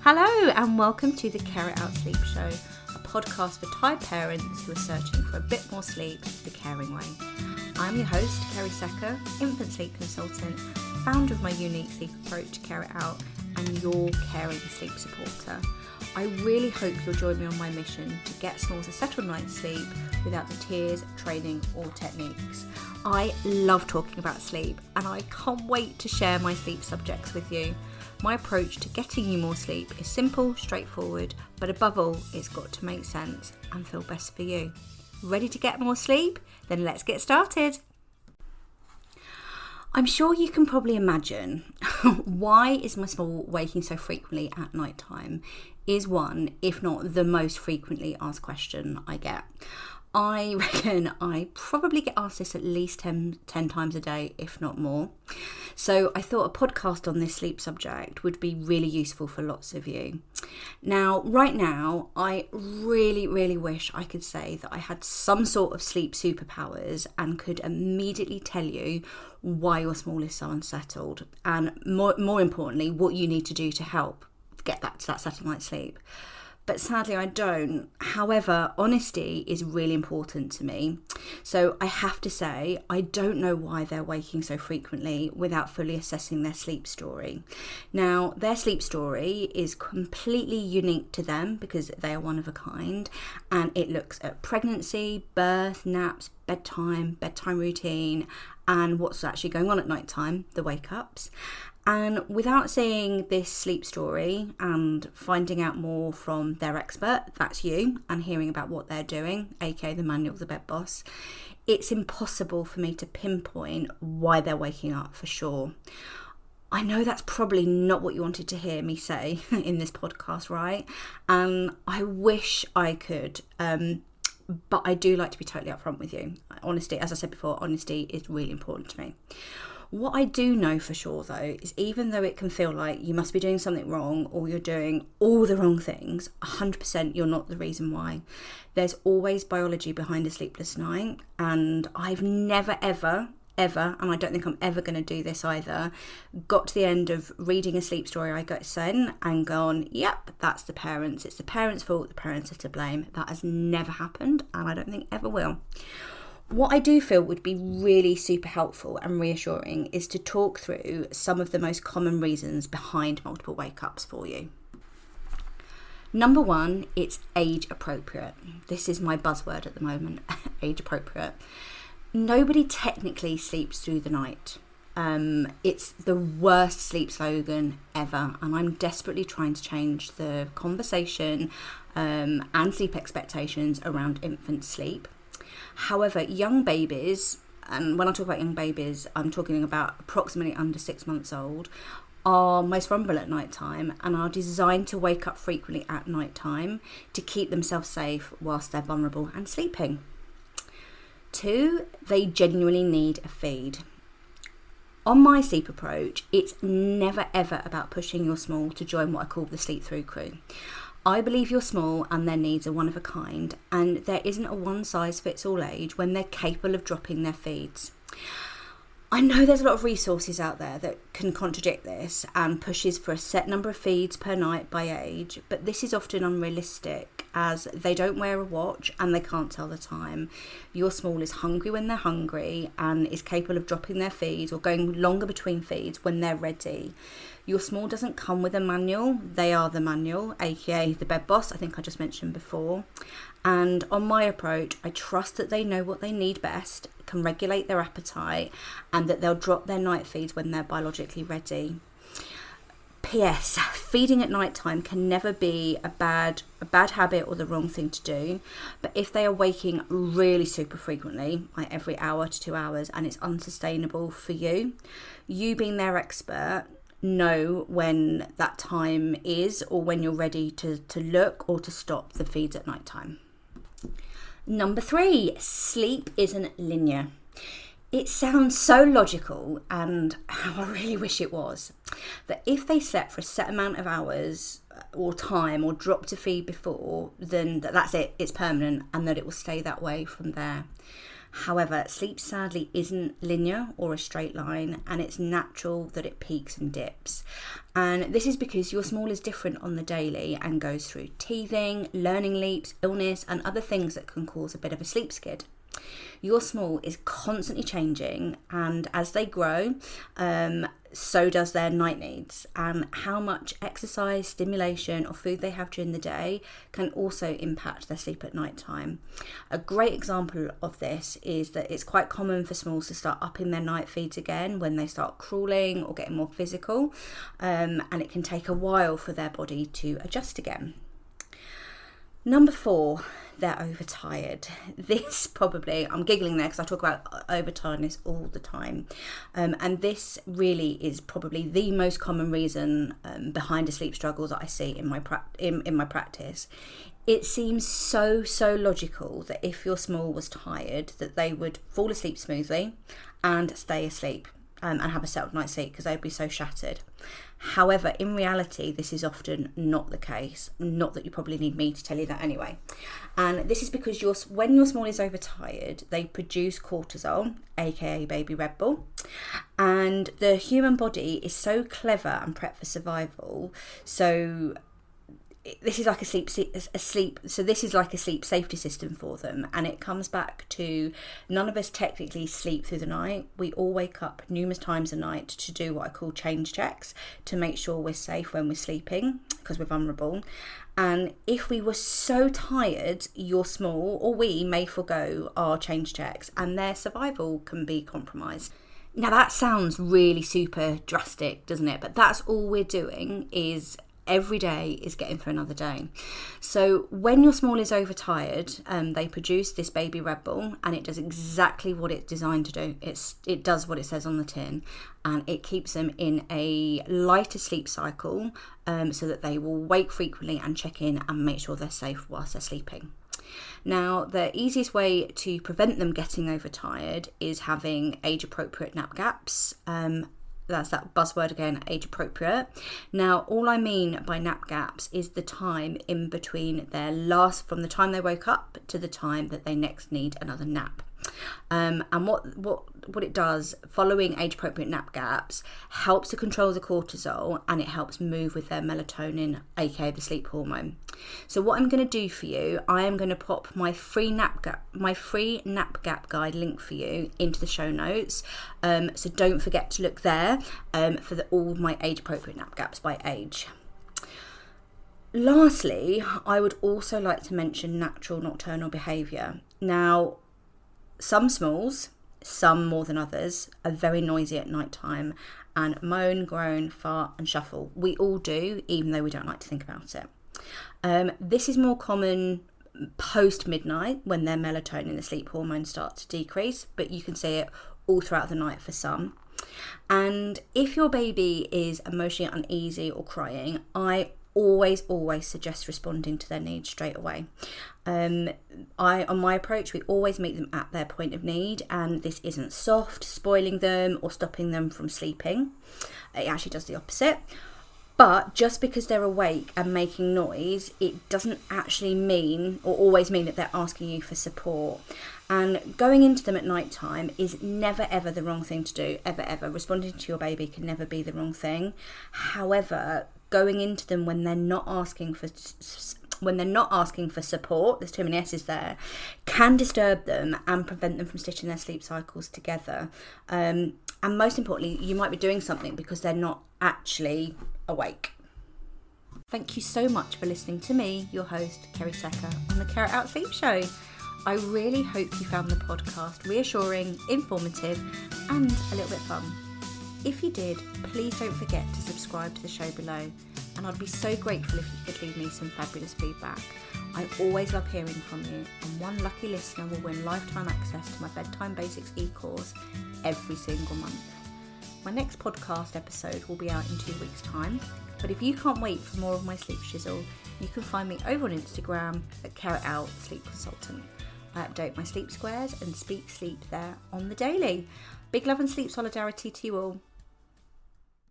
Hello and welcome to the Care It Out Sleep Show, a podcast for tired parents who are searching for a bit more sleep the caring way. I'm your host, Kerry Secker, infant sleep consultant, founder of my unique sleep approach, Care It Out, and your caring sleep supporter. I really hope you'll join me on my mission to get Smalls a settled night's sleep without the tears, training or techniques. I love talking about sleep and I can't wait to share my sleep subjects with you. My approach to getting you more sleep is simple, straightforward, but above all, it's got to make sense and feel best for you. Ready to get more sleep? Then let's get started. I'm sure you can probably imagine why is my small waking so frequently at night time is one, if not the most frequently asked question I get. I reckon I probably get asked this at least 10 times a day, if not more. So I thought a podcast on this sleep subject would be really useful for lots of you. Now, right now, I really wish I could say that I had some sort of sleep superpowers and could immediately tell you why your small is so unsettled and more importantly, what you need to do to help get back to that settled night's sleep. But sadly I don't. However, honesty is really important to me. So I have to say, I don't know why they're waking so frequently without fully assessing their sleep story. Now, their sleep story is completely unique to them because they are one of a kind, and it looks at pregnancy, birth, naps, bedtime routine, and what's actually going on at night time, the wake-ups. And without seeing this sleep story and finding out more from their expert, that's you, and hearing about what they're doing, aka the manual, the bed boss, it's impossible for me to pinpoint why they're waking up for sure. I know that's probably not what you wanted to hear me say in this podcast, right? And I wish I could, but I do like to be totally upfront with you. Honesty, as I said before, honesty is really important to me. What I do know for sure though is even though it can feel like you must be doing something wrong or you're doing all the wrong things, 100% you're not the reason why. There's always biology behind a sleepless night, and I've never ever, and I don't think I'm ever going to do this either, got to the end of reading a sleep story I got sent and gone, yep, that's the parents. It's the parents' fault, the parents are to blame. That has never happened and I don't think ever will. What I do feel would be really super helpful and reassuring is to talk through some of the most common reasons behind multiple wake-ups for you. Number one, it's age appropriate. This is my buzzword at the moment, age appropriate. Nobody technically sleeps through the night. It's the worst sleep slogan ever, and I'm desperately trying to change the conversation and sleep expectations around infant sleep. However, young babies, and when I talk about young babies, I'm talking about approximately under 6 months old, are most vulnerable at night time and are designed to wake up frequently at night time to keep themselves safe whilst they're vulnerable and sleeping. 2, they genuinely need a feed. On my sleep approach, it's never ever about pushing your small to join what I call the sleep through crew. I believe your small and their needs are one of a kind, and there isn't a one size fits all age when they're capable of dropping their feeds. I know there's a lot of resources out there that can contradict this and pushes for a set number of feeds per night by age, but this is often unrealistic as they don't wear a watch and they can't tell the time. Your small is hungry when they're hungry and is capable of dropping their feeds or going longer between feeds when they're ready. Your small doesn't come with a manual, they are the manual, aka the bed boss, I think I just mentioned before. And on my approach, I trust that they know what they need best, can regulate their appetite, and that they'll drop their night feeds when they're biologically ready. P.S. Feeding at night time can never be a bad habit or the wrong thing to do, but if they are waking really super frequently, like every hour to 2 hours, and it's unsustainable for you, you being their expert, know when that time is or when you're ready to look or to stop the feeds at night time. Number 3, sleep isn't linear. It sounds so logical, and how I really wish it was, that if they slept for a set amount of hours or time or dropped a feed before, then that's it, it's permanent, and that it will stay that way from there. However, sleep sadly isn't linear or a straight line, and it's natural that it peaks and dips. And this is because your small is different on the daily and goes through teething, learning leaps, illness, and other things that can cause a bit of a sleep skid. Your small is constantly changing, and as they grow, so does their night needs, and how much exercise, stimulation or food they have during the day can also impact their sleep at night time. A great example of this is that it's quite common for smalls to start upping their night feeds again when they start crawling or getting more physical, and it can take a while for their body to adjust again. Number 4, they're overtired. This probably, I'm giggling there because I talk about overtiredness all the time. And this really is probably the most common reason behind a sleep struggle that I see in my practice. It seems so logical that if your small was tired, that they would fall asleep smoothly and stay asleep and have a settled night's sleep because they'd be so shattered. However, in reality, this is often not the case. Not that you probably need me to tell you that anyway. And this is because when your small is overtired, they produce cortisol, aka baby Red Bull. And the human body is so clever and prepped for survival. So this is like a sleep safety system for them, and it comes back to none of us technically sleep through the night. We all wake up numerous times a night to do what I call change checks to make sure we're safe when we're sleeping because we're vulnerable. And if we were so tired, your small or we may forgo our change checks and their survival can be compromised. Now that sounds really super drastic, doesn't it? But that's all we're doing is every day is getting through another day. So when your small is overtired, they produce this baby Red Bull, and it does exactly what it's designed to do. It does what it says on the tin, and it keeps them in a lighter sleep cycle, so that they will wake frequently and check in and make sure they're safe whilst they're sleeping. Now, the easiest way to prevent them getting overtired is having age-appropriate nap gaps. That's that buzzword again, age appropriate. Now, all I mean by nap gaps is the time in between from the time they woke up to the time that they next need another nap. And what it does, following age appropriate nap gaps, helps to control the cortisol, and it helps move with their melatonin, aka the sleep hormone. So what I'm going to do for you, I am going to pop my free nap gap guide link for you into the show notes. So don't forget to look there for all my age appropriate nap gaps by age. Lastly, I would also like to mention natural nocturnal behaviour. Now, some smalls, some more than others, are very noisy at night time and moan, groan, fart and shuffle. We all do, even though we don't like to think about it. This is more common post midnight when their melatonin, the sleep hormone, start to decrease, but you can see it all throughout the night for some. And if your baby is emotionally uneasy or crying, I always suggest responding to their needs straight away. On my approach, we always meet them at their point of need, and this isn't soft, spoiling them or stopping them from sleeping. It actually does the opposite. But just because they're awake and making noise, it doesn't actually mean or always mean that they're asking you for support. And going into them at night time is never ever the wrong thing to do, ever. Responding to your baby can never be the wrong thing. However, going into them when they're not asking for support, there's too many S's there, can disturb them and prevent them from stitching their sleep cycles together. And most importantly, you might be doing something because they're not actually awake. Thank you so much for listening to me, your host, Kerry Secker, on the Care It Out Sleep Show. I really hope you found the podcast reassuring, informative, and a little bit fun. If you did, please don't forget to subscribe to the show below, and I'd be so grateful if you could leave me some fabulous feedback. I always love hearing from you, and one lucky listener will win lifetime access to my Bedtime Basics e-course every single month. My next podcast episode will be out in 2 weeks' time, but if you can't wait for more of my sleep shizzle, you can find me over on Instagram at Care It Out Sleep Consultant. I update my sleep squares and speak sleep there on the daily. Big love and sleep solidarity to you all.